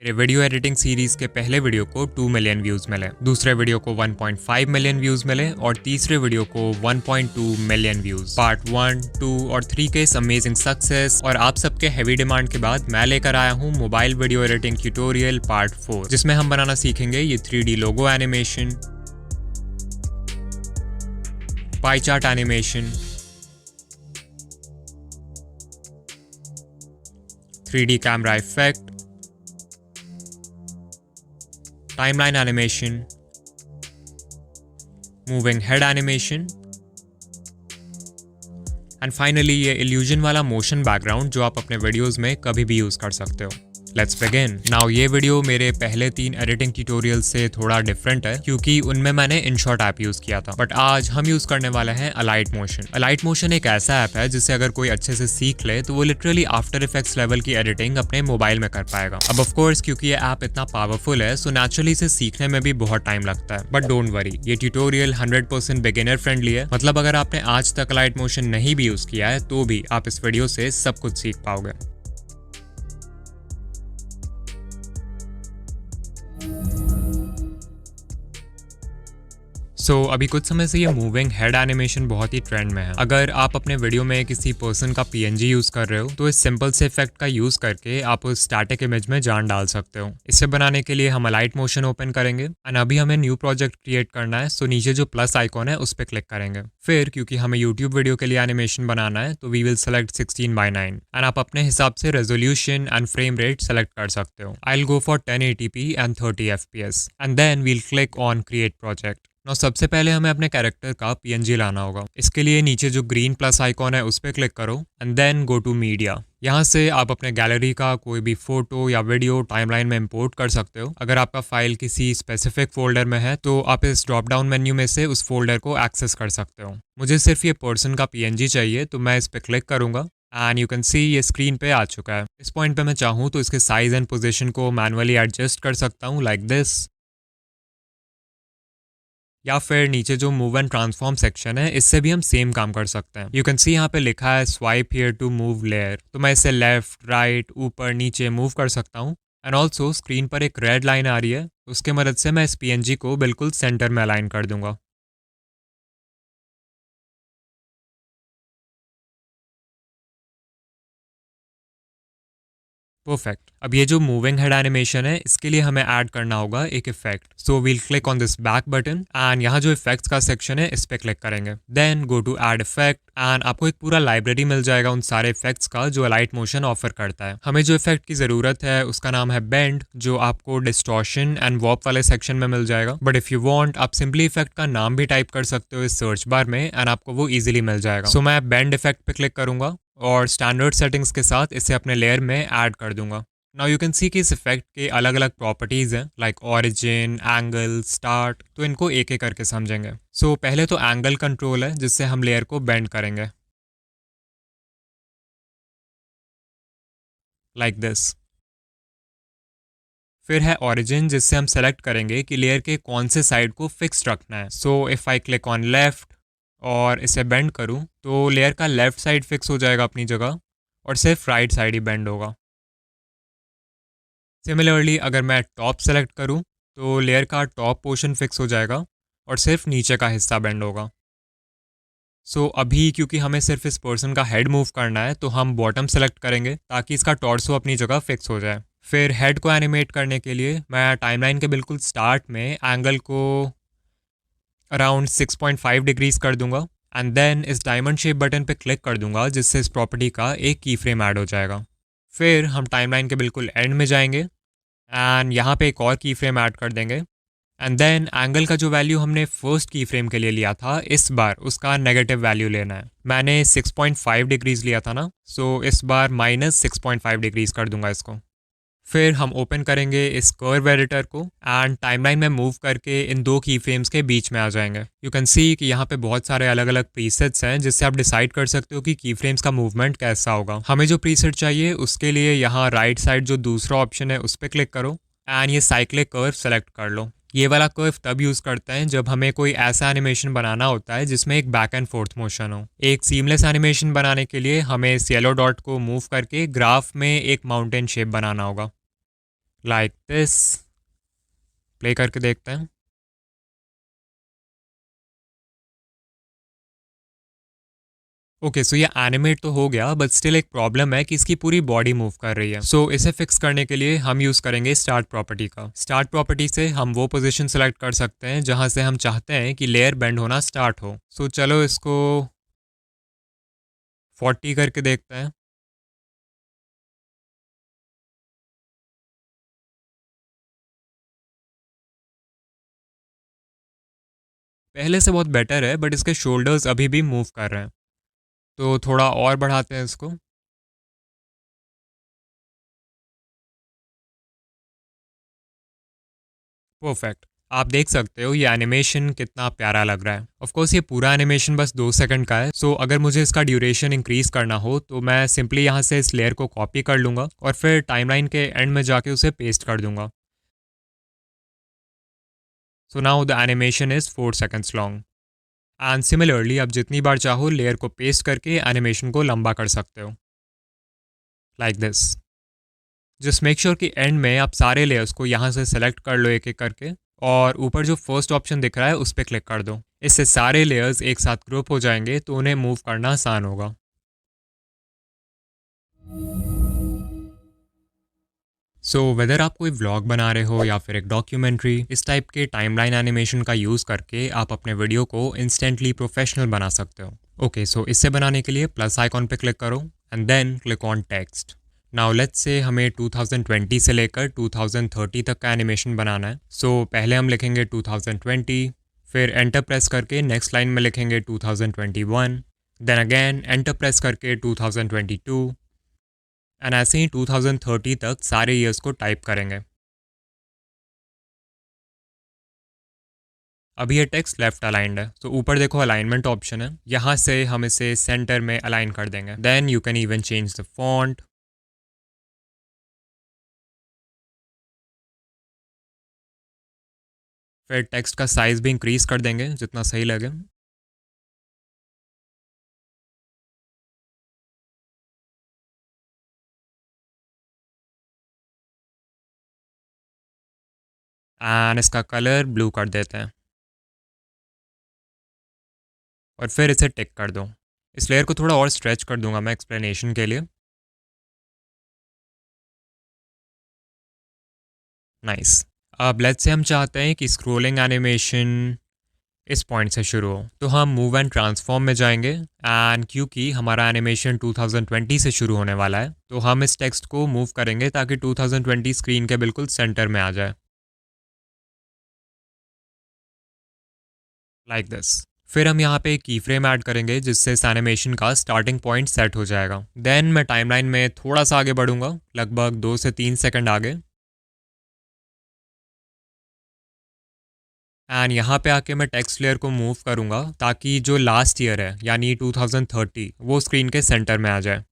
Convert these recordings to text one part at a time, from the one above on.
मेरे video editing series के पहले वीडियो को 2 मिलियन व्यूज मिले, दूसरे वीडियो को 1.5 मिलियन व्यूज मिले और तीसरे वीडियो को 1.2 मिलियन व्यूज। पार्ट 1, 2 और 3 के इस अमेजिंग सक्सेस और आप सबके हैवी डिमांड के बाद मैं लेकर आया हूँ mobile video editing tutorial part 4, जिसमें हम बनाना सीखेंगे ये 3D logo animation, pie chart animation, 3D camera effect, timeline animation, moving head animation and finally ये illusion वाला motion background जो आप अपने वीडियोस में कभी भी यूज कर सकते हो। Let's begin. Now ये वीडियो मेरे पहले 3 एडिटिंग ट्यूटोरियल से थोड़ा डिफरेंट है क्योंकि उनमें मैंने InShot ऐप यूज किया था, बट आज हम यूज करने वाले हैं Alight Motion। Alight Motion एक ऐसा ऐप है जिसे अगर कोई अच्छे से सीख ले तो वो लिटरली आफ्टर इफेक्ट्स लेवल की एडिटिंग अपने मोबाइल में कर पाएगा। अब ऑफ कोर्स क्योंकि ये ऐप इतना पावरफुल है सो नेचुरली इसे सीखने में भी बहुत टाइम लगता है, बट डोंट वरी, ये ट्यूटोरियल 100% बिगिनर फ्रेंडली है। मतलब अगर आपने आज तक Alight Motion नहीं भी यूज किया है तो भी आप इस वीडियो से सब कुछ सीख पाओगे। अभी कुछ समय से ये मूविंग हेड एनिमेशन बहुत ही ट्रेंड में है। अगर आप अपने वीडियो में किसी पर्सन का PNG यूज कर रहे हो तो इस सिंपल से इफेक्ट का यूज करके आप उस स्टैटिक इमेज में जान डाल सकते हो। इसे बनाने के लिए हम Alight Motion ओपन करेंगे एंड अभी हमें न्यू प्रोजेक्ट क्रिएट करना है, सो नीचे जो प्लस आइकॉन है उस पर क्लिक करेंगे। फिर क्योंकि हमें यूट्यूब वीडियो के लिए एनिमेशन बनाना है तो वी विल सेलेक्ट 16:9 एंड आप अपने हिसाब से resolution and frame rate select कर सकते हो। I will go for 1080p and 30 FPS and then we'll click on create project. सबसे पहले हमें अपने कैरेक्टर का PNG लाना होगा। इसके लिए नीचे जो ग्रीन प्लस आइकॉन है उस पर क्लिक करो and then go to media. यहाँ से आप अपने गैलरी का कोई भी फोटो या वीडियो टाइमलाइन में इंपोर्ट कर सकते हो। अगर आपका फाइल किसी स्पेसिफिक फोल्डर में है तो आप इस ड्रॉप डाउन मेन्यू में से उस फोल्डर को एक्सेस कर सकते हो। मुझे सिर्फ ये पर्सन का PNG चाहिए तो मैं इस पर क्लिक करूंगा एंड यू कैन सी ये स्क्रीन पे आ चुका है। इस पॉइंट पे मैं चाहूँ तो इसके साइज एंड पोजिशन को मैनुअली एडजस्ट कर सकता हूँ लाइक दिस, या फिर नीचे जो मूव एंड ट्रांसफॉर्म सेक्शन है इससे भी हम सेम काम कर सकते हैं। यू कैन सी यहाँ पे लिखा है swipe here to move layer, तो मैं इसे लेफ्ट राइट ऊपर नीचे मूव कर सकता हूँ। एंड ऑल्सो स्क्रीन पर एक रेड लाइन आ रही है, उसके मदद से मैं इस PNG को बिल्कुल सेंटर में अलाइन कर दूंगा। परफेक्ट। अब ये जो मूविंग हेड एनिमेशन है इसके लिए हमें ऐड करना होगा एक effect, so we'll click on this back button and यहाँ जो इफेक्ट्स का सेक्शन है इस पे क्लिक करेंगे। Then go to add effect and आपको एक पूरा लाइब्रेरी मिल जाएगा उन सारे इफेक्ट्स का जो Alight Motion ऑफर करता है। हमें जो इफेक्ट की जरूरत है उसका नाम है बेंड, जो आपको डिस्टॉर्शन एंड वॉर्प वाले सेक्शन में मिल जाएगा, बट इफ यू वांट आप सिंपली इफेक्ट का नाम भी टाइप कर सकते हो इस सर्च बार में एंड आपको वो इजीली मिल जाएगा। सो मैं बेंड इफेक्ट पे क्लिक करूंगा और स्टैंडर्ड सेटिंग्स के साथ इसे अपने लेयर में ऐड कर दूंगा। नाउ यू कैन सी कि इस इफेक्ट के अलग अलग प्रॉपर्टीज हैं लाइक ऑरिजिन, एंगल, स्टार्ट, तो इनको एक एक करके समझेंगे। सो पहले तो एंगल कंट्रोल है जिससे हम लेयर को बेंड करेंगे लाइक दिस। फिर है ऑरिजिन जिससे हम सेलेक्ट करेंगे कि लेयर के कौन से साइड को फिक्स रखना है। So if I click on left और इसे बेंड करूं तो लेयर का लेफ्ट साइड फिक्स हो जाएगा अपनी जगह और सिर्फ राइट साइड ही बेंड होगा। सिमिलरली अगर मैं टॉप सेलेक्ट करूं तो लेयर का टॉप पोर्शन फिक्स हो जाएगा और सिर्फ नीचे का हिस्सा बेंड होगा। सो अभी क्योंकि हमें सिर्फ इस पर्सन का हेड मूव करना है तो हम बॉटम सेलेक्ट करेंगे ताकि इसका टॉर्सो अपनी जगह फिक्स हो जाए। फिर हेड को एनिमेट करने के लिए मैं टाइमलाइन के बिल्कुल स्टार्ट में एंगल को अराउंड 6.5 डिग्रीज कर दूंगा एंड देन इस डायमंड शेप बटन पे क्लिक कर दूंगा जिससे इस प्रॉपर्टी का एक की फ्रेम ऐड हो जाएगा। फिर हम टाइमलाइन के बिल्कुल एंड में जाएंगे एंड यहाँ पे एक और की फ्रेम ऐड कर देंगे एंड देन एंगल का जो वैल्यू हमने फर्स्ट की फ्रेम के लिए लिया था इस बार उसका नेगेटिव वैल्यू लेना है। मैंने 6.5 डिग्रीज लिया था ना, सो इस बार -6.5 डिग्रीज कर दूंगा इसको। फिर हम ओपन करेंगे इस कर्व एडिटर को एंड टाइमलाइन में मूव करके इन दो की फ्रेम्स के बीच में आ जाएंगे। यू कैन सी कि यहाँ पे बहुत सारे अलग अलग प्रीसेट्स हैं जिससे आप डिसाइड कर सकते हो कि की फ्रेम्स का मूवमेंट कैसा होगा। हमें जो प्रीसेट चाहिए उसके लिए यहाँ राइट साइड जो दूसरा ऑप्शन है उस पर क्लिक करो एंड ये साइक्लिक कर्व सेलेक्ट कर लो। ये वाला कर्व तब यूज़ करते हैं जब हमें कोई ऐसा एनिमेशन बनाना होता है जिसमें एक बैक एंड फोर्थ मोशन हो। एक सीमलेस एनिमेशन बनाने के लिए हमें इस येलो डॉट को मूव करके ग्राफ में एक माउंटेन शेप बनाना होगा। Like this. प्ले करके देखते हैं। ओके, सो ये एनिमेट तो हो गया, बट स्टिल एक प्रॉब्लम है कि इसकी पूरी बॉडी मूव कर रही है। सो इसे फिक्स करने के लिए हम यूज़ करेंगे स्टार्ट प्रॉपर्टी का। स्टार्ट प्रॉपर्टी से हम वो पोजीशन सेलेक्ट कर सकते हैं जहां से हम चाहते हैं कि लेयर बेंड होना स्टार्ट हो। सो चलो इसको 40 करके देखते हैं। पहले से बहुत बेटर है, बट इसके शोल्डर्स अभी भी मूव कर रहे हैं, तो थोड़ा और बढ़ाते हैं इसको। परफेक्ट। आप देख सकते हो ये एनिमेशन कितना प्यारा लग रहा है। ऑफ कोर्स ये पूरा एनिमेशन बस 2 सेकंड का है, सो अगर मुझे इसका ड्यूरेशन इंक्रीज करना हो तो मैं सिंपली यहाँ से इस लेयर को कॉपी कर लूँगा और फिर टाइमलाइन के एंड में जाके उसे पेस्ट कर दूंगा। So now the animation is 4 seconds long. And similarly आप जितनी बार चाहो लेयर को पेस्ट करके एनिमेशन को लंबा कर सकते हो, like this. Just make sure कि एंड में आप सारे लेयर्स को यहाँ से सेलेक्ट कर लो एक एक करके, और ऊपर जो फर्स्ट ऑप्शन दिख रहा है उस पर क्लिक कर दो। इससे सारे लेयर्स एक साथ ग्रुप हो जाएंगे तो उन्हें मूव करना आसान होगा। सो वेदर आप कोई व्लॉग बना रहे हो या फिर एक डॉक्यूमेंट्री, इस टाइप के टाइमलाइन एनिमेशन का यूज़ करके आप अपने वीडियो को इंस्टेंटली प्रोफेशनल बना सकते हो। ओके, सो इससे बनाने के लिए प्लस आइकॉन पे क्लिक करो and then click on text. Now let's say हमें 2020 से लेकर 2030 तक का एनिमेशन बनाना है। सो पहले हम लिखेंगे 2020, फिर एंटर प्रेस करके नेक्स्ट लाइन में लिखेंगे 2021, देन अगेन एंटर प्रेस करके 2022, एंड ऐसे ही 2030 तक सारे ईयर्स को टाइप करेंगे। अभी ये टेक्स्ट लेफ्ट अलाइंड है, तो ऊपर देखो अलाइनमेंट ऑप्शन है, यहाँ से हम इसे सेंटर में अलाइन कर देंगे। Then you can even change the font. फिर टेक्स्ट का साइज भी इंक्रीज कर देंगे जितना सही लगे। एंड इसका कलर ब्लू कर देते हैं और फिर इसे टिक कर दो। इस लेयर को थोड़ा और स्ट्रेच कर दूंगा मैं एक्सप्लेनेशन के लिए। नाइस। अब लेट्स से हम चाहते हैं कि स्क्रोलिंग एनिमेशन इस पॉइंट से शुरू हो, तो हम मूव एंड ट्रांसफॉर्म में जाएंगे। एंड क्योंकि हमारा एनिमेशन 2020 से शुरू होने वाला है, तो हम इस टेक्स्ट को मूव करेंगे ताकि 2020 स्क्रीन के बिल्कुल सेंटर में आ जाए, लाइक दिस। फिर हम यहाँ पे की फ्रेम ऐड करेंगे जिससे इस एनिमेशन का स्टार्टिंग पॉइंट सेट हो जाएगा। देन मैं टाइमलाइन में थोड़ा सा आगे बढ़ूंगा, लगभग 2 से 3 सेकंड आगे। एंड यहाँ पे आके मैं टेक्स्ट लेयर को मूव करूँगा ताकि जो लास्ट ईयर है यानी 2030 वो स्क्रीन के सेंटर में आ जाए।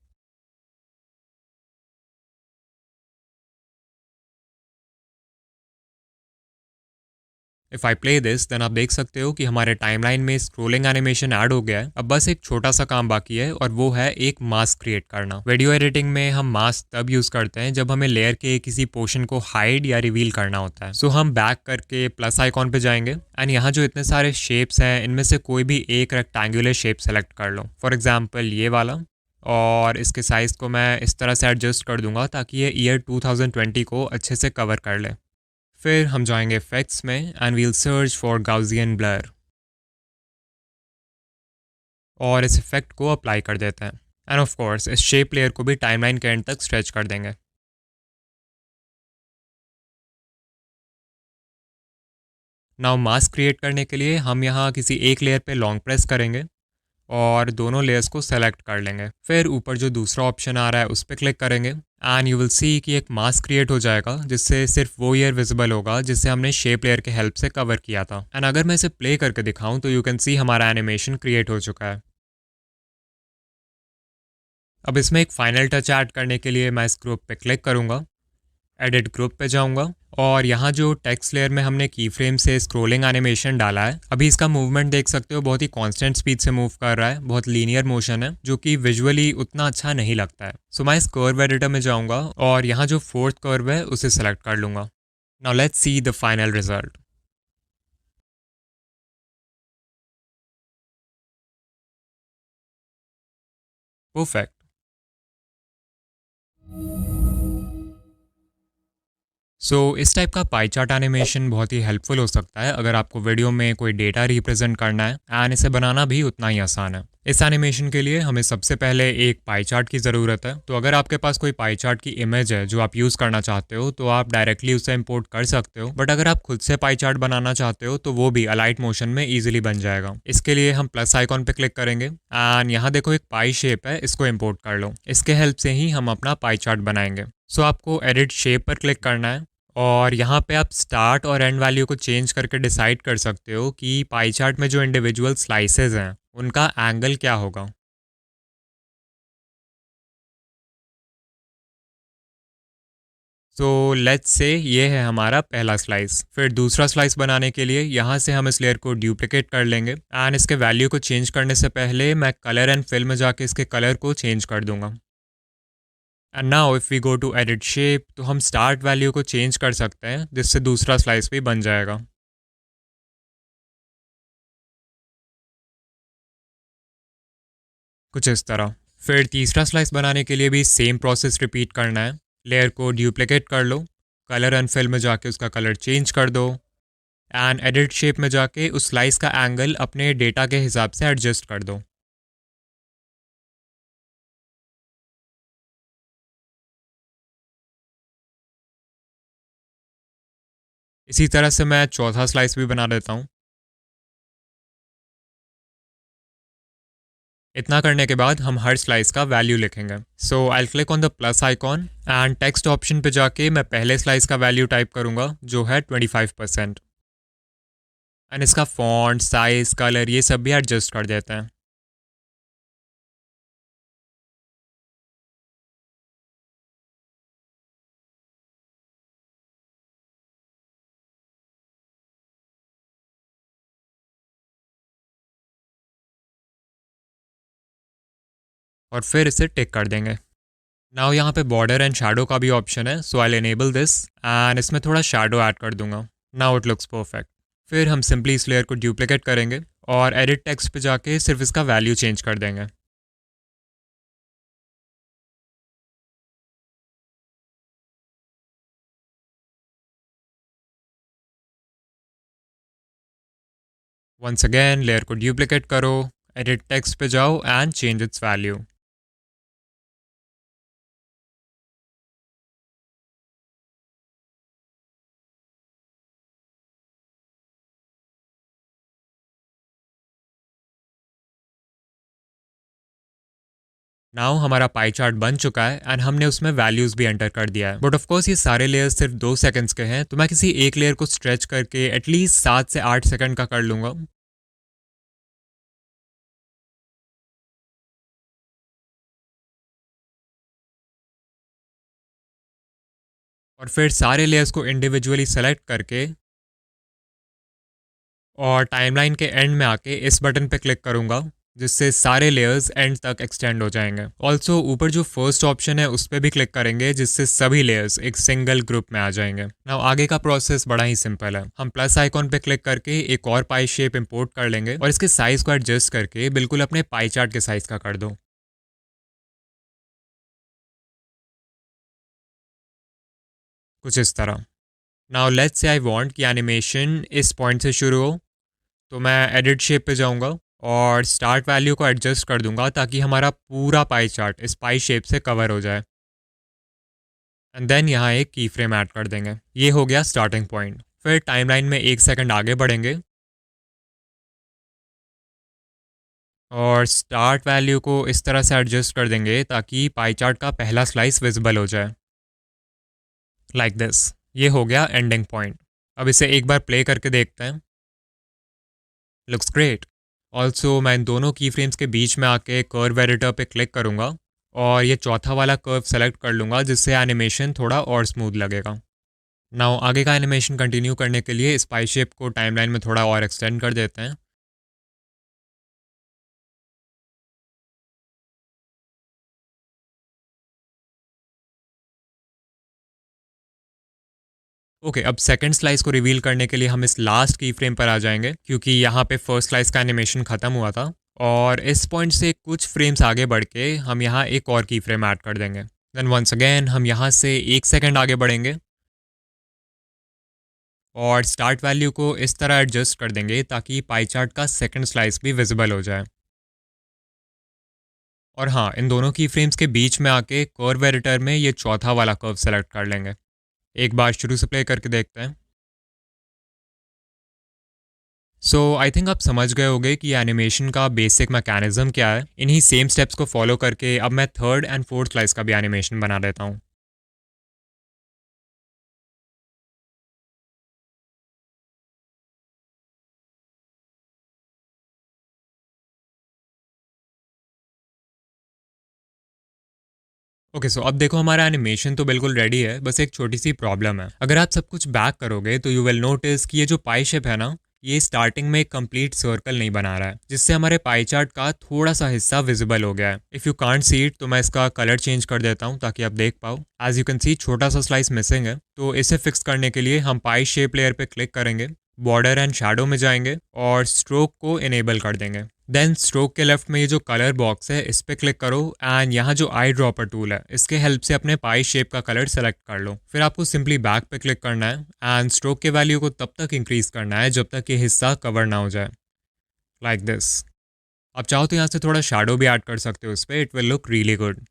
If I play this then आप देख सकते हो कि हमारे टाइमलाइन में स्क्रोलिंग एनिमेशन ऐड हो गया है। अब बस एक छोटा सा काम बाकी है और वो है एक मास्क क्रिएट करना। वीडियो एडिटिंग में हम मास्क तब यूज़ करते हैं जब हमें लेयर के किसी पोर्शन को हाइड या रिवील करना होता है। सो हम बैक करके प्लस आइकॉन पे जाएंगे एंड यहाँ जो इतने सारे शेप्स हैं इनमें से कोई भी एक रेक्टेंगुलर शेप सेलेक्ट कर लो, फॉर एग्जाम्पल ये वाला। और इसके साइज़ को मैं इस तरह से एडजस्ट कर दूंगा ताकि ये ईयर 2020 को अच्छे से कवर कर ले। फिर हम जाएंगे इफेक्ट्स में and we'll search for Gaussian blur और इस इफेक्ट को अप्लाई कर देते हैं। एंड ऑफ कोर्स इस शेप लेयर को भी टाइमलाइन के एंड तक स्ट्रेच कर देंगे। नाउ मास्क क्रिएट करने के लिए हम यहाँ किसी एक लेयर पे लॉन्ग प्रेस करेंगे और दोनों लेयर्स को सेलेक्ट कर लेंगे। फिर ऊपर जो दूसरा ऑप्शन आ रहा है उस पर क्लिक करेंगे एंड यू विल सी कि एक मास्क क्रिएट हो जाएगा जिससे सिर्फ वो ईयर विजिबल होगा जिससे हमने शेप लेयर के हेल्प से कवर किया था। एंड अगर मैं इसे प्ले करके दिखाऊं तो यू कैन सी हमारा एनिमेशन क्रिएट हो चुका है। अब इसमें एक फाइनल टच ऐड करने के लिए मैं इस ग्रुप पे क्लिक करूंगा एडिट ग्रुप पे जाऊंगा और यहाँ जो टेक्स्ट लेयर में हमने की फ्रेम से स्क्रोलिंग एनिमेशन डाला है, अभी इसका मूवमेंट देख सकते हो, बहुत ही कांस्टेंट स्पीड से मूव कर रहा है, बहुत लीनियर मोशन है जो कि विजुअली उतना अच्छा नहीं लगता है। सो मैं इस कर्व एडिटर में जाऊंगा और यहाँ जो फोर्थ कर्व है उसे सेलेक्ट कर लूंगा। Now let's see the final result. Perfect. इस टाइप का पाई चार्ट एनिमेशन बहुत ही हेल्पफुल हो सकता है अगर आपको वीडियो में कोई डेटा रिप्रेजेंट करना है, एंड इसे बनाना भी उतना ही आसान है। इस एनिमेशन के लिए हमें सबसे पहले एक पाई चार्ट की ज़रूरत है। तो अगर आपके पास कोई पाई चार्ट की इमेज है जो आप यूज़ करना चाहते हो तो आप डायरेक्टली उसे इंपोर्ट कर सकते हो, बट अगर आप खुद से पाई चार्ट बनाना चाहते हो तो वो भी अलाइट मोशन में ईजिली बन जाएगा। इसके लिए हम प्लस आइकॉन पे क्लिक करेंगे एंड यहाँ देखो एक पाई शेप है, इसको इंपोर्ट कर लो। इसके हेल्प से ही हम अपना पाई चार्ट बनाएंगे। आपको एडिट शेप पर क्लिक करना है और यहाँ पे आप स्टार्ट और एंड वैल्यू को चेंज करके डिसाइड कर सकते हो कि पाई चार्ट में जो इंडिविजुअल स्लाइसेस हैं उनका एंगल क्या होगा। लेट्स से ये है हमारा पहला स्लाइस। फिर दूसरा स्लाइस बनाने के लिए यहाँ से हम इस लेयर को ड्यूप्लिकेट कर लेंगे एंड इसके वैल्यू को चेंज करने से पहले मैं कलर एंड फिल में जाके इसके कलर को चेंज कर दूंगा। And now if we go to edit shape तो हम स्टार्ट वैल्यू को चेंज कर सकते हैं जिससे दूसरा स्लाइस भी बन जाएगा, कुछ इस तरह। फिर तीसरा स्लाइस बनाने के लिए भी सेम प्रोसेस रिपीट करना है। लेयर को ड्यूप्लिकेट कर लो, कलर एंड फिल में जाके उसका कलर चेंज कर दो एंड एडिट शेप में जाके उस स्लाइस का एंगल अपने डेटा के हिसाब से एडजस्ट कर दो। इसी तरह से मैं चौथा स्लाइस भी बना देता हूँ। इतना करने के बाद हम हर स्लाइस का वैल्यू लिखेंगे। I click on the plus icon and text option पे जाके मैं पहले स्लाइस का वैल्यू टाइप करूंगा जो है 25%। एंड इसका फॉन्ट, साइज, कलर ये सब भी एडजस्ट कर देते हैं। और फिर इसे टिक कर देंगे। नाउ यहाँ पे बॉर्डर एंड शैडो का भी ऑप्शन है, सो आई एनेबल दिस एंड इसमें थोड़ा शैडो ऐड कर दूंगा। Now it looks perfect. फिर हम सिंपली इस लेयर को डुप्लिकेट करेंगे और एडिट टेक्स्ट पे जाके सिर्फ इसका वैल्यू चेंज कर देंगे। वंस अगेन लेयर को डुप्लिकेट करो, एडिट टेक्स्ट पे जाओ and change it's value. Now हमारा पाई चार्ट बन चुका है एंड हमने उसमें वैल्यूज भी एंटर कर दिया है। बट ऑफ कोर्स ये सारे लेयर्स सिर्फ 2 सेकंड्स के हैं, तो मैं किसी एक लेयर को स्ट्रेच करके एटलीस्ट 7 से 8 सेकंड का कर लूंगा। और फिर सारे लेयर्स को इंडिविजुअली सेलेक्ट करके और टाइमलाइन के एंड में आके इस बटन पे क्लिक करूंगा जिससे सारे लेयर्स एंड तक एक्सटेंड हो जाएंगे। ऑल्सो ऊपर जो फर्स्ट ऑप्शन है उस पर भी क्लिक करेंगे जिससे सभी लेयर्स एक सिंगल ग्रुप में आ जाएंगे। नाउ आगे का प्रोसेस बड़ा ही सिंपल है। हम प्लस आइकॉन पे क्लिक करके एक और पाई शेप इंपोर्ट कर लेंगे और इसके साइज को एडजस्ट करके बिल्कुल अपने पाई चार्ट के साइज का कर दो, कुछ इस तरह। नाउ लेट्स से आई वांट कि एनिमेशन इस पॉइंट से शुरू हो, तो मैं एडिट शेप पे जाऊंगा और स्टार्ट वैल्यू को एडजस्ट कर दूंगा ताकि हमारा पूरा पाई चार्ट इस पाई शेप से कवर हो जाए। एंड देन यहाँ एक की फ्रेम ऐड कर देंगे। ये हो गया स्टार्टिंग पॉइंट। फिर टाइमलाइन में 1 सेकंड आगे बढ़ेंगे और स्टार्ट वैल्यू को इस तरह से एडजस्ट कर देंगे ताकि पाई चार्ट का पहला स्लाइस विजिबल हो जाए, लाइक दिस। ये हो गया एंडिंग पॉइंट। अब इसे एक बार प्ले करके देखते हैं। Looks great. ऑल्सो मैं इन दोनों की फ्रेम्स के बीच में आके कर्व एडिटर पे क्लिक करूंगा और ये चौथा वाला कर्व सेलेक्ट कर लूँगा, जिससे एनिमेशन थोड़ा और स्मूथ लगेगा। नाउ आगे का एनिमेशन कंटिन्यू करने के लिए स्पाइस शेप को टाइमलाइन में थोड़ा और एक्सटेंड कर देते हैं। ओके, अब सेकंड स्लाइस को रिवील करने के लिए हम इस लास्ट की फ्रेम पर आ जाएंगे, क्योंकि यहाँ पे फर्स्ट स्लाइस का एनिमेशन खत्म हुआ था। और इस पॉइंट से कुछ फ्रेम्स आगे बढ़ के हम यहाँ एक और की फ्रेम ऐड कर देंगे। देन वंस अगेन हम यहाँ से 1 सेकंड आगे बढ़ेंगे और स्टार्ट वैल्यू को इस तरह एडजस्ट कर देंगे ताकि पाई चार्ट का सेकंड स्लाइस भी विजिबल हो जाए। और हाँ, इन दोनों की फ्रेम्स के बीच में आके कर्व एडिटर में ये चौथा वाला कर्व सेलेक्ट कर लेंगे। एक बार शुरू से प्ले करके देखते हैं। सो आई थिंक आप समझ गए होंगे कि एनिमेशन का बेसिक मैकेनिज्म क्या है। इन्हीं सेम स्टेप्स को फॉलो करके अब मैं थर्ड एंड फोर्थ स्लाइस का भी एनिमेशन बना देता हूँ। ओके, सो अब देखो हमारा एनिमेशन तो बिल्कुल रेडी है, बस एक छोटी सी प्रॉब्लम है। अगर आप सब कुछ बैक करोगे तो यू विल नोटिस कि ये जो पाई शेप है ना, ये स्टार्टिंग में एक कंप्लीट सर्कल नहीं बना रहा है, जिससे हमारे पाई चार्ट का थोड़ा सा हिस्सा विजिबल हो गया है। If you can't see it तो मैं इसका कलर चेंज कर देता हूँ ताकि आप देख पाओ। एज यू कैन सी छोटा सा स्लाइस मिसिंग है, तो इसे फिक्स करने के लिए हम पाई शेप लेयर पे क्लिक करेंगे, बॉर्डर एंड शैडो में जाएंगे और स्ट्रोक को इनेबल कर देंगे। देन स्ट्रोक के लेफ्ट में ये जो कलर बॉक्स है इस पर क्लिक करो एंड यहाँ जो आई ड्रॉपर टूल है इसके हेल्प से अपने पाई शेप का कलर सेलेक्ट कर लो। फिर आपको सिंपली बैक पे क्लिक करना है एंड स्ट्रोक के वैल्यू को तब तक इंक्रीज करना है जब तक ये हिस्सा कवर ना हो जाए, लाइक दिस। आप चाहो तो यहाँ से थोड़ा शैडो भी ऐड कर सकते हो उस पर, it will look really good.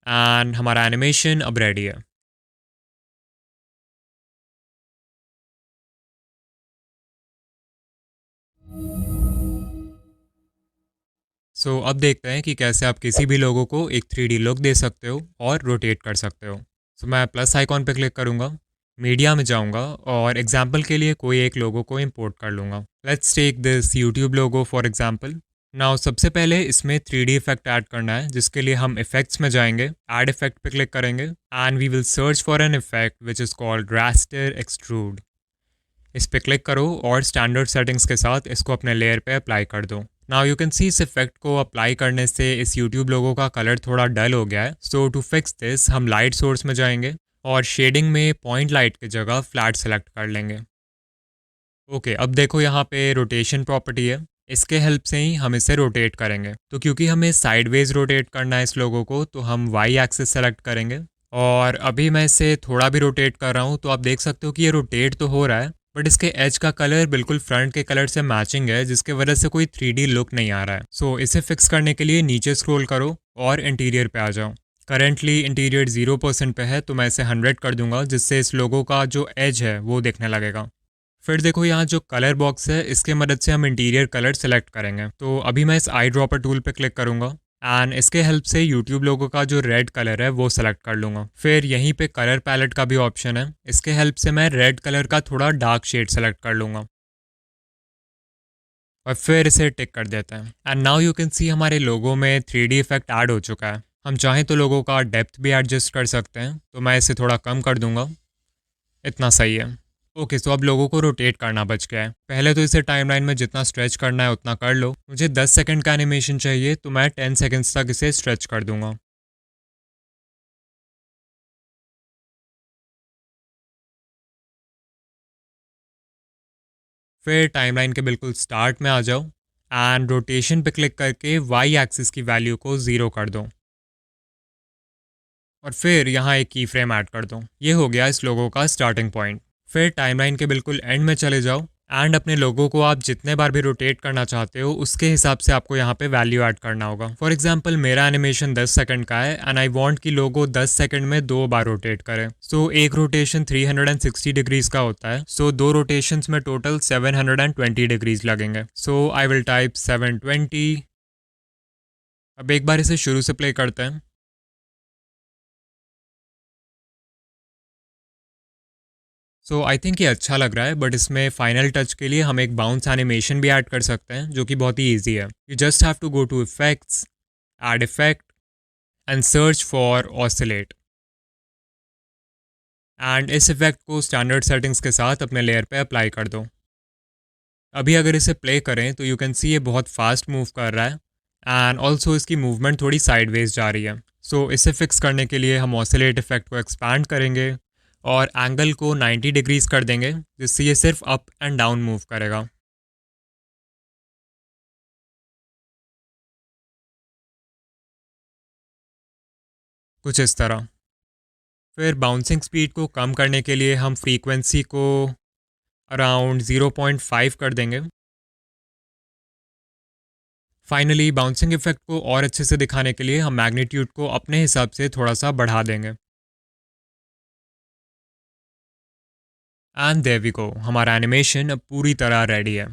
And हमारा एनिमेशन अब रेडी है। अब देखते हैं कि कैसे आप किसी भी लोगों को एक 3D लुक दे सकते हो और रोटेट कर सकते हो। मैं प्लस आइकॉन पे क्लिक करूंगा, मीडिया में जाऊंगा और एग्जाम्पल के लिए कोई एक लोगो को इंपोर्ट कर लूंगा। Let's take this YouTube logo for example. Now सबसे पहले इसमें 3D इफेक्ट ऐड करना है, जिसके लिए हम इफेक्ट्स में जाएंगे, ऐड इफेक्ट पे क्लिक करेंगे and we will search for an effect which is called raster extrude. इस पे क्लिक करो और स्टैंडर्ड सेटिंग्स के साथ इसको अपने लेयर पे अप्लाई कर दो। नाउ यू कैन सी इस इफेक्ट को अप्लाई करने से इस यूट्यूब लोगो का कलर थोड़ा डल हो गया है। सो टू फिक्स दिस हम लाइट सोर्स में जाएंगे और शेडिंग में पॉइंट लाइट की जगह फ्लैट सेलेक्ट कर लेंगे। ओके, अब देखो यहाँ पे रोटेशन प्रॉपर्टी है, इसके हेल्प से ही हम इसे रोटेट करेंगे। तो क्योंकि हमें साइडवेज रोटेट करना है इस लोगो को, तो हम वाई एक्सिस सेलेक्ट करेंगे और अभी मैं इसे थोड़ा भी रोटेट कर रहा हूँ तो आप देख सकते हो कि ये रोटेट तो हो रहा है, बट इसके एज का कलर बिल्कुल फ्रंट के कलर से मैचिंग है, जिसके वजह से कोई 3D लुक नहीं आ रहा है। इसे फिक्स करने के लिए नीचे स्क्रॉल करो और इंटीरियर पे आ जाओ। करेंटली इंटीरियर 0% पे है, तो मैं इसे 100 कर दूंगा, जिससे इस लोगो का जो एज है वो देखने लगेगा। फिर देखो यहाँ जो कलर बॉक्स है इसके मदद से हम इंटीरियर कलर सेलेक्ट करेंगे। तो अभी मैं इस आई ड्रॉपर टूल पे क्लिक करूंगा एंड इसके हेल्प से यूट्यूब लोगो का जो रेड कलर है वो सेलेक्ट कर लूंगा। फिर यहीं पे कलर पैलेट का भी ऑप्शन है, इसके हेल्प से मैं रेड कलर का थोड़ा डार्क शेड सेलेक्ट कर लूंगा और फिर इसे टिक कर देते हैं। एंड नाउ यू कैन सी हमारे लोगो में 3D इफेक्ट ऐड हो चुका है। हम चाहें तो लोगों का डेप्थ भी एडजस्ट कर सकते हैं, तो मैं इसे थोड़ा कम कर दूंगा, इतना सही है। ओके, अब लोगों को रोटेट करना बच गया है। पहले तो इसे टाइमलाइन में जितना स्ट्रेच करना है उतना कर लो। मुझे 10 सेकंड का एनिमेशन चाहिए, तो मैं 10 सेकंड्स तक इसे स्ट्रेच कर दूंगा। फिर टाइमलाइन के बिल्कुल स्टार्ट में आ जाओ एंड रोटेशन पे क्लिक करके वाई एक्सिस की वैल्यू को 0 कर दो और फिर यहाँ एक की फ्रेम ऐड कर दो। ये हो गया इस लोगो का स्टार्टिंग पॉइंट। फिर टाइमलाइन के बिल्कुल एंड में चले जाओ एंड अपने लोगो को आप जितने बार भी रोटेट करना चाहते हो उसके हिसाब से आपको यहाँ पे वैल्यू ऐड करना होगा। फॉर एग्जांपल मेरा एनिमेशन 10 सेकंड का है एंड आई वांट कि लोगो 10 सेकंड में 2 बार रोटेट करे। एक रोटेशन 360 डिग्रीज का होता है, दो रोटेशंस में टोटल 720 डिग्रीज लगेंगे। I will type 720। अब एक बार इसे शुरू से प्ले करते हैं। सो आई थिंक ये अच्छा लग रहा है, बट इसमें फाइनल टच के लिए हम एक बाउंस एनिमेशन भी ऐड कर सकते हैं, जो कि बहुत ही ईजी है। You just have to go to effects, add effect and search for oscillate, and इस इफेक्ट को स्टैंडर्ड सेटिंग्स के साथ अपने लेयर पे अप्लाई कर दो। अभी अगर इसे प्ले करें तो यू कैन सी ये बहुत फास्ट मूव कर रहा है, एंड ऑल्सो इसकी मूवमेंट थोड़ी साइडवेज जा रही है। सो इसे फिक्स करने के लिए हम ऑसिलेट इफेक्ट को एक्सपैंड करेंगे और एंगल को 90 डिग्रीज कर देंगे, जिससे ये सिर्फ अप एंड डाउन मूव करेगा। कुछ इस तरह। फिर बाउंसिंग स्पीड को कम करने के लिए हम फ्रीक्वेंसी को अराउंड 0.5 कर देंगे। फाइनली बाउंसिंग इफेक्ट को और अच्छे से दिखाने के लिए हम मैग्नीट्यूड को अपने हिसाब से थोड़ा सा बढ़ा देंगे। एंड देयर वी गो, हमारा एनिमेशन अब पूरी तरह रेडी है।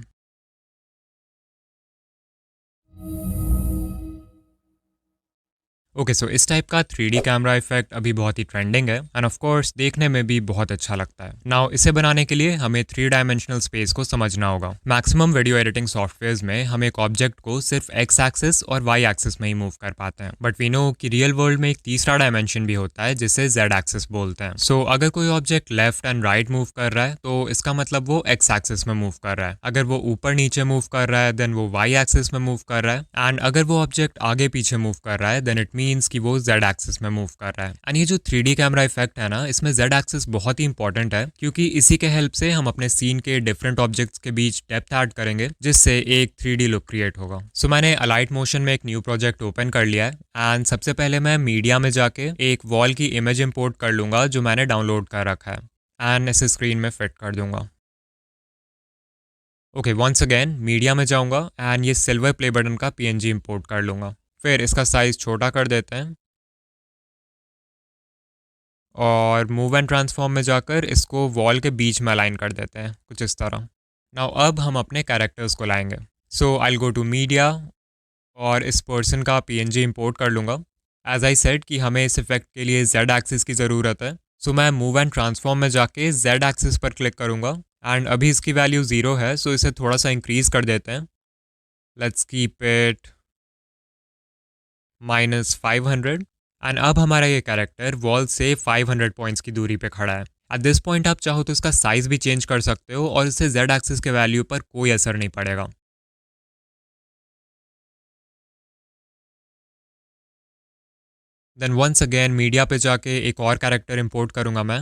ओके, सो इस टाइप का 3D कैमरा इफेक्ट अभी बहुत ही ट्रेंडिंग है, एंड ऑफ कोर्स देखने में भी बहुत अच्छा लगता है। नाउ इसे बनाने के लिए हमें 3 डायमेंशनल स्पेस को समझना होगा। मैक्सिमम वीडियो एडिटिंग सॉफ्टवेयर्स में हम एक ऑब्जेक्ट को सिर्फ एक्स एक्सिस और वाई एक्सिस में ही मूव कर पाते हैं, बट वी नो कि रियल वर्ल्ड में एक तीसरा डायमेंशन भी होता है जिसे जेड एक्सिस बोलते हैं। सो अगर कोई object left and right move कर रहा है तो इसका मतलब वो एक्स एक्सिस में मूव कर रहा है। अगर वो ऊपर नीचे मूव कर रहा है देन वो वाई एक्सिस में मूव कर रहा है, एंड अगर वो ऑब्जेक्ट आगे पीछे मूव कर रहा है देन इट मीन्स कि वो जेड एक्सिस में मूव कर रहा है। एंड ये जो 3D कैमरा इफेक्ट है ना, इसमें जेड एक्सिस बहुत ही इंपॉर्टेंट है, क्योंकि इसी के हेल्प से हम अपने सीन के डिफरेंट ऑब्जेक्ट्स के बीच डेप्थ ऐड करेंगे, जिससे एक 3D लुक क्रिएट होगा। सो मैंने अलाइट मोशन में एक न्यू प्रोजेक्ट ओपन कर लिया है, एंड सबसे पहले मैं मीडिया में जाके एक वॉल की इमेज इंपोर्ट कर लूंगा जो मैंने डाउनलोड कर रखा है, एंड इसे स्क्रीन में फिट कर दूंगा। ओके, वंस अगेन मीडिया में जाऊंगा एंड ये सिल्वर प्ले बटन का पीएनजी इंपोर्ट कर लूंगा। फिर इसका साइज छोटा कर देते हैं और मूव एंड ट्रांसफॉर्म में जाकर इसको वॉल के बीच में अलाइन कर देते हैं, कुछ इस तरह। नाउ अब हम अपने कैरेक्टर्स को लाएंगे। सो आई गो टू मीडिया और इस पर्सन का पीएनजी इंपोर्ट कर लूँगा। एज आई सेड कि हमें इस इफेक्ट के लिए जेड एक्सिस की ज़रूरत है। सो मैं मूव एंड ट्रांसफॉर्म में जाके जेड एक्सिस पर क्लिक करूँगा, एंड अभी इसकी वैल्यू 0 है, सो इसे थोड़ा सा इंक्रीज़ कर देते हैं। लेट्स कीप इट -500, एंड अब हमारा ये कैरेक्टर वॉल से 500 पॉइंट्स की दूरी पे खड़ा है। एट दिस पॉइंट आप चाहो तो इसका साइज भी चेंज कर सकते हो और इससे जेड एक्सिस के वैल्यू पर कोई असर नहीं पड़ेगा। देन वंस अगेन मीडिया पे जाके एक और कैरेक्टर इंपोर्ट करूंगा मैं,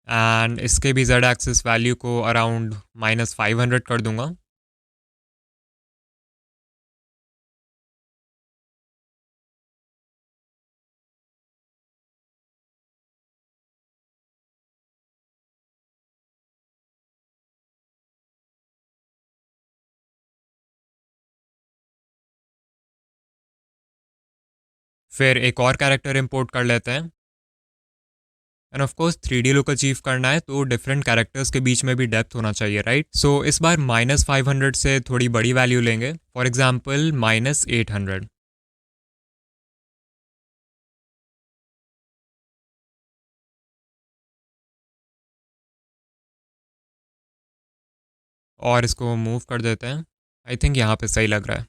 एंड इसके भी जेड एक्सिस वैल्यू को अराउंड -500 कर दूंगा। फिर एक और कैरेक्टर इंपोर्ट कर लेते हैं, and of course 3D look achieve करना है तो डिफरेंट कैरेक्टर्स के बीच में भी डेप्थ होना चाहिए, राइट? सो इस बार -500 से थोड़ी बड़ी वैल्यू लेंगे, फॉर एग्जाम्पल -800। और इसको मूव कर देते हैं। आई थिंक यहाँ पे सही लग रहा है।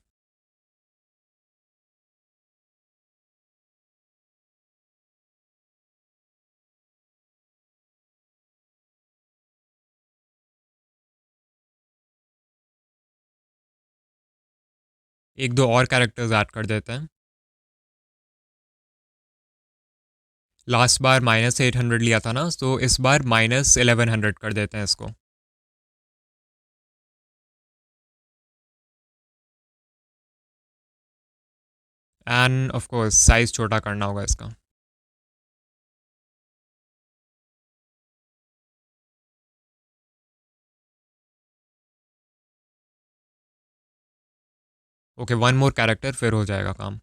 एक दो और कैरेक्टर्स ऐड कर देते हैं। लास्ट बार -800 लिया था ना, तो इस बार -1100 कर देते हैं इसको। एंड ऑफ कोर्स साइज छोटा करना होगा इसका। ओके, वन मोर कैरेक्टर फिर हो जाएगा काम।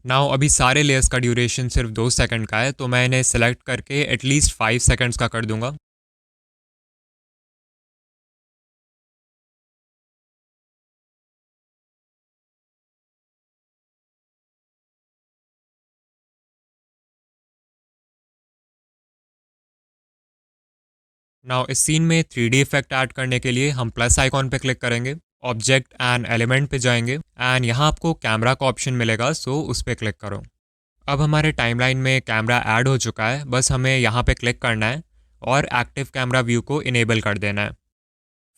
नाउ अभी सारे लेयर्स का ड्यूरेशन सिर्फ 2 सेकंड का है, तो मैं इन्हें सेलेक्ट करके एटलीस्ट 5 सेकंड्स का कर दूंगा। नाउ इस सीन में 3D इफेक्ट ऐड करने के लिए हम प्लस आइकॉन पे क्लिक करेंगे, ऑब्जेक्ट एंड एलिमेंट पे जाएंगे एंड यहाँ आपको कैमरा का ऑप्शन मिलेगा, सो उस पर क्लिक करो। अब हमारे टाइमलाइन में कैमरा ऐड हो चुका है, बस हमें यहाँ पे क्लिक करना है और एक्टिव कैमरा व्यू को इनेबल कर देना है।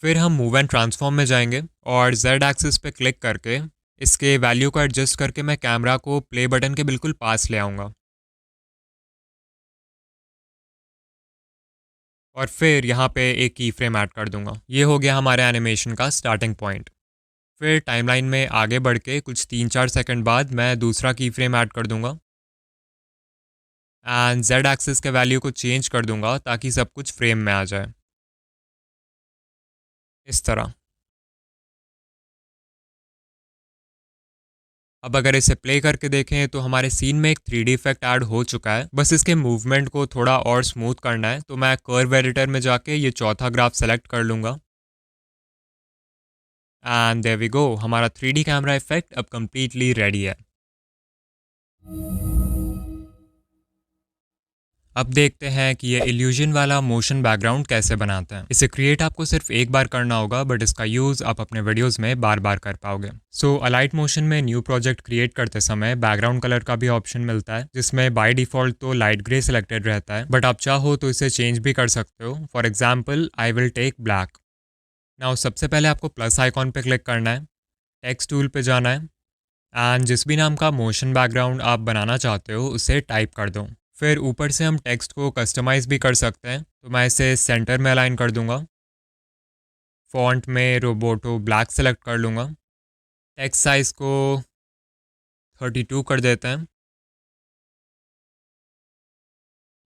फिर हम मूव एंड ट्रांसफॉर्म में जाएंगे और जेड एक्सिस पे क्लिक करके इसके वैल्यू को एडजस्ट करके मैं कैमरा को प्ले बटन के बिल्कुल पास ले आऊँगा और फिर यहाँ पे एक की फ्रेम ऐड कर दूंगा। ये हो गया हमारे एनिमेशन का स्टार्टिंग पॉइंट। फिर टाइमलाइन में आगे बढ़ के कुछ 3-4 सेकंड बाद मैं दूसरा की फ्रेम ऐड कर दूंगा एंड जेड एक्सिस के वैल्यू को चेंज कर दूंगा ताकि सब कुछ फ्रेम में आ जाए इस तरह। अब अगर इसे प्ले करके देखें तो हमारे सीन में एक 3D इफेक्ट ऐड हो चुका है, बस इसके मूवमेंट को थोड़ा और स्मूथ करना है, तो मैं कर्व एडिटर में जाके ये चौथा ग्राफ सेलेक्ट कर लूँगा एंड देयर वी गो, हमारा 3D कैमरा इफेक्ट अब कम्प्लीटली रेडी है। अब देखते हैं कि ये इल्यूजन वाला मोशन बैकग्राउंड कैसे बनाते हैं। इसे क्रिएट आपको सिर्फ एक बार करना होगा, बट इसका यूज़ आप अपने वीडियोस में बार बार कर पाओगे। सो अलाइट मोशन में न्यू प्रोजेक्ट क्रिएट करते समय बैकग्राउंड कलर का भी ऑप्शन मिलता है, जिसमें बाय डिफॉल्ट तो लाइट ग्रे सिलेक्टेड रहता है, बट आप चाहो तो इसे चेंज भी कर सकते हो। For example I will take black. Now सबसे पहले आपको प्लस आइकॉन पे क्लिक करना है, टेक्स्ट टूल पे जाना है एंड जिस भी नाम का मोशन बैकग्राउंड आप बनाना चाहते हो उसे टाइप कर दो। फिर ऊपर से हम टेक्स्ट को कस्टमाइज़ भी कर सकते हैं, तो मैं इसे सेंटर में अलाइन कर दूंगा। फॉन्ट में रोबोटो ब्लैक सेलेक्ट कर लूँगा। टेक्स्ट साइज़ को 32 कर देते हैं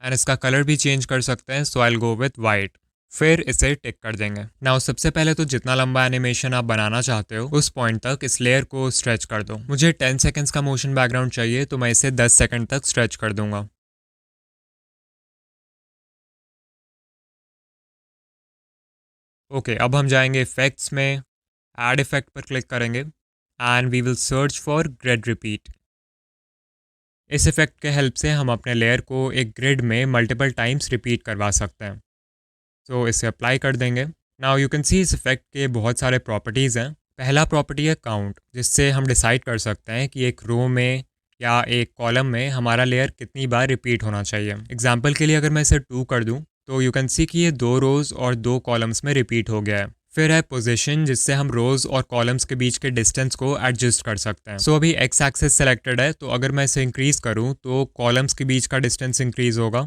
एंड इसका कलर भी चेंज कर सकते हैं, so I will go with white. फिर इसे टिक कर देंगे। नाउ सबसे पहले तो जितना लंबा एनिमेशन आप बनाना चाहते हो उस पॉइंट तक इस लेयर को स्ट्रेच कर दो। मुझे 10 सेकेंड्स का मोशन बैकग्राउंड चाहिए, तो मैं इसे 10 सेकेंड तक स्ट्रेच कर दूंगा। ओके, अब हम जाएंगे इफेक्ट्स में, ऐड इफेक्ट पर क्लिक करेंगे and we will search for grid repeat. इस इफेक्ट के हेल्प से हम अपने लेयर को एक ग्रिड में मल्टीपल टाइम्स रिपीट करवा सकते हैं। तो इसे अप्लाई कर देंगे। नाउ यू कैन सी इस इफेक्ट के बहुत सारे प्रॉपर्टीज़ हैं। पहला प्रॉपर्टी है काउंट, जिससे हम डिसाइड कर सकते हैं कि एक रो में या एक कॉलम में हमारा लेयर कितनी बार रिपीट होना चाहिए। एग्जाम्पल के लिए अगर मैं इसे 2 कर दूं तो यू कैन सी कि ये 2 रोज़ और 2 कॉलम्स में रिपीट हो गया है। फिर है पोजीशन, जिससे हम रोज़ और कॉलम्स के बीच के डिस्टेंस को एडजस्ट कर सकते हैं। सो अभी एक्स एक्सिस सेलेक्टेड है, तो अगर मैं इसे इंक्रीज़ करूँ तो कॉलम्स के बीच का डिस्टेंस इंक्रीज़ होगा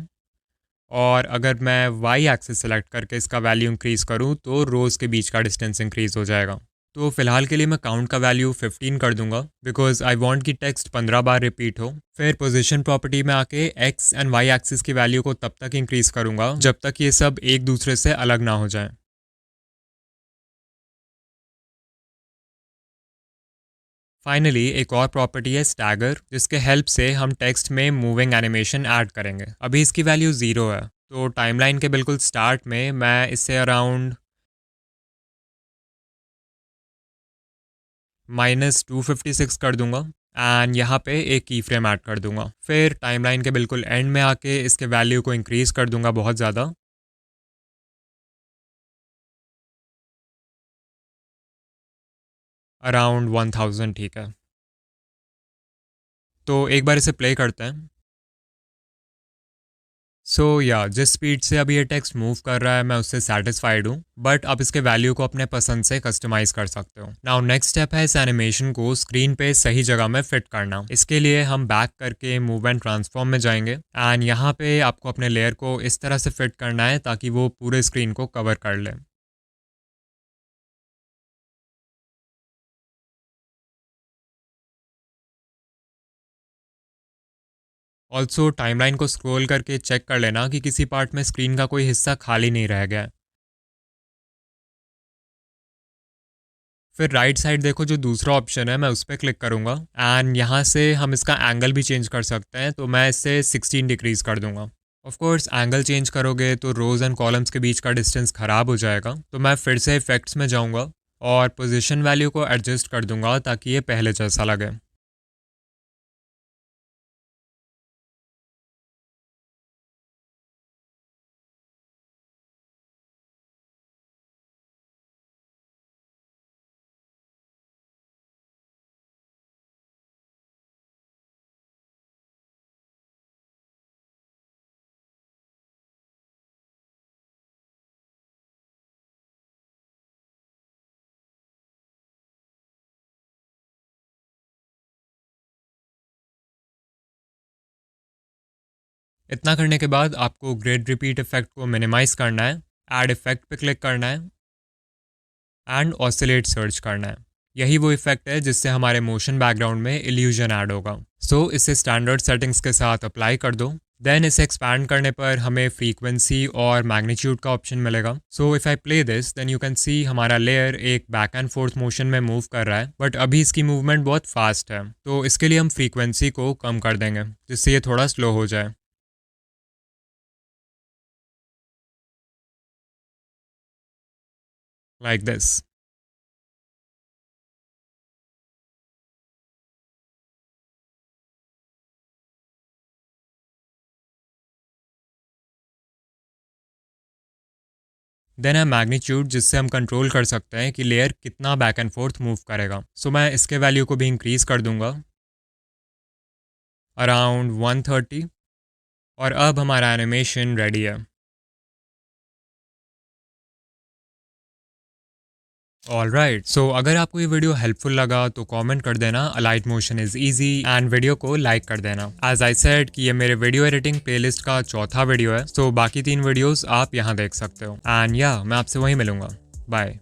और अगर मैं वाई एक्सिस सेलेक्ट करके इसका वैल्यू इंक्रीज़ करूँ तो रोज़ के बीच का डिस्टेंस इंक्रीज़ हो जाएगा। तो फिलहाल के लिए मैं काउंट का वैल्यू 15 कर दूंगा, बिकॉज आई वांट कि टेक्स्ट 15 बार रिपीट हो। फिर पोजीशन प्रॉपर्टी में आके एक्स एंड वाई एक्सिस की वैल्यू को तब तक इंक्रीज़ करूंगा जब तक ये सब एक दूसरे से अलग ना हो जाए। फाइनली एक और प्रॉपर्टी है स्टैगर, जिसके हेल्प से हम टेक्स्ट में मूविंग एनिमेशन ऐड करेंगे। अभी इसकी वैल्यू 0 है, तो टाइमलाइन के बिल्कुल स्टार्ट में मैं इसे अराउंड -256 कर दूंगा एंड यहाँ पे एक की फ्रेम ऐड कर दूंगा। फिर टाइमलाइन के बिल्कुल एंड में आके इसके वैल्यू को इंक्रीज़ कर दूंगा बहुत ज़्यादा, अराउंड 1000। ठीक है, तो एक बार इसे प्ले करते हैं। सो या जिस स्पीड से अभी ये टेक्स्ट मूव कर रहा है मैं उससे सेटिस्फाइड हूँ, बट आप इसके वैल्यू को अपने पसंद से कस्टमाइज कर सकते हो। नाउ नेक्स्ट स्टेप है इस एनिमेशन को स्क्रीन पे सही जगह में फिट करना। इसके लिए हम बैक करके मूव एंड ट्रांसफॉर्म में जाएंगे एंड यहाँ पे आपको अपने लेयर को इस तरह से फिट करना है ताकि वो पूरे स्क्रीन को कवर कर ले। ऑल्सो टाइमलाइन को स्क्रॉल करके चेक कर लेना कि किसी पार्ट में स्क्रीन का कोई हिस्सा खाली नहीं रह गया है। फिर राइट साइड देखो, जो दूसरा ऑप्शन है मैं उस पर क्लिक करूंगा एंड यहाँ से हम इसका एंगल भी चेंज कर सकते हैं, तो मैं इसे 16 डिग्रीज कर दूंगा। ऑफ कोर्स एंगल चेंज करोगे तो रोज एंड कॉलम्स के बीच का डिस्टेंस खराब हो जाएगा, तो मैं फिर से इफेक्ट्स में जाऊंगा और पोजीशन वैल्यू को एडजस्ट कर दूंगा ताकि ये पहले जैसा लगे। इतना करने के बाद आपको ग्रिड रिपीट इफेक्ट को मिनिमाइज करना है, ऐड इफेक्ट पे क्लिक करना है एंड ऑसिलेट सर्च करना है। यही वो इफेक्ट है जिससे हमारे मोशन बैकग्राउंड में इल्यूजन ऐड होगा। सो इसे स्टैंडर्ड सेटिंग्स के साथ अप्लाई कर दो। देन इसे एक्सपैंड करने पर हमें फ्रीक्वेंसी और मैग्नीट्यूड का ऑप्शन मिलेगा। So if I play this then you can see हमारा लेयर एक बैक एंड फोर्थ मोशन में मूव कर रहा है, बट अभी इसकी मूवमेंट बहुत फास्ट है, तो इसके लिए हम फ्रीक्वेंसी को कम कर देंगे जिससे ये थोड़ा स्लो हो जाए, लाइक दिस। देन है मैग्नीट्यूड, जिससे हम कंट्रोल कर सकते हैं कि लेयर कितना बैक एंड फोर्थ मूव करेगा। सो मैं इसके वैल्यू को भी इंक्रीज कर दूंगा अराउंड 130, और अब हमारा एनिमेशन रेडी है। ऑल राइट, सो अगर आपको ये वीडियो हेल्पफुल लगा तो कमेंट कर देना Alight Motion is easy, and video को लाइक कर देना। एज आई सेड कि ये मेरे वीडियो एडिटिंग प्लेलिस्ट का चौथा वीडियो है, सो बाकी 3 वीडियोस आप यहाँ देख सकते हो। एंड या मैं आपसे वहीं मिलूंगा। बाय।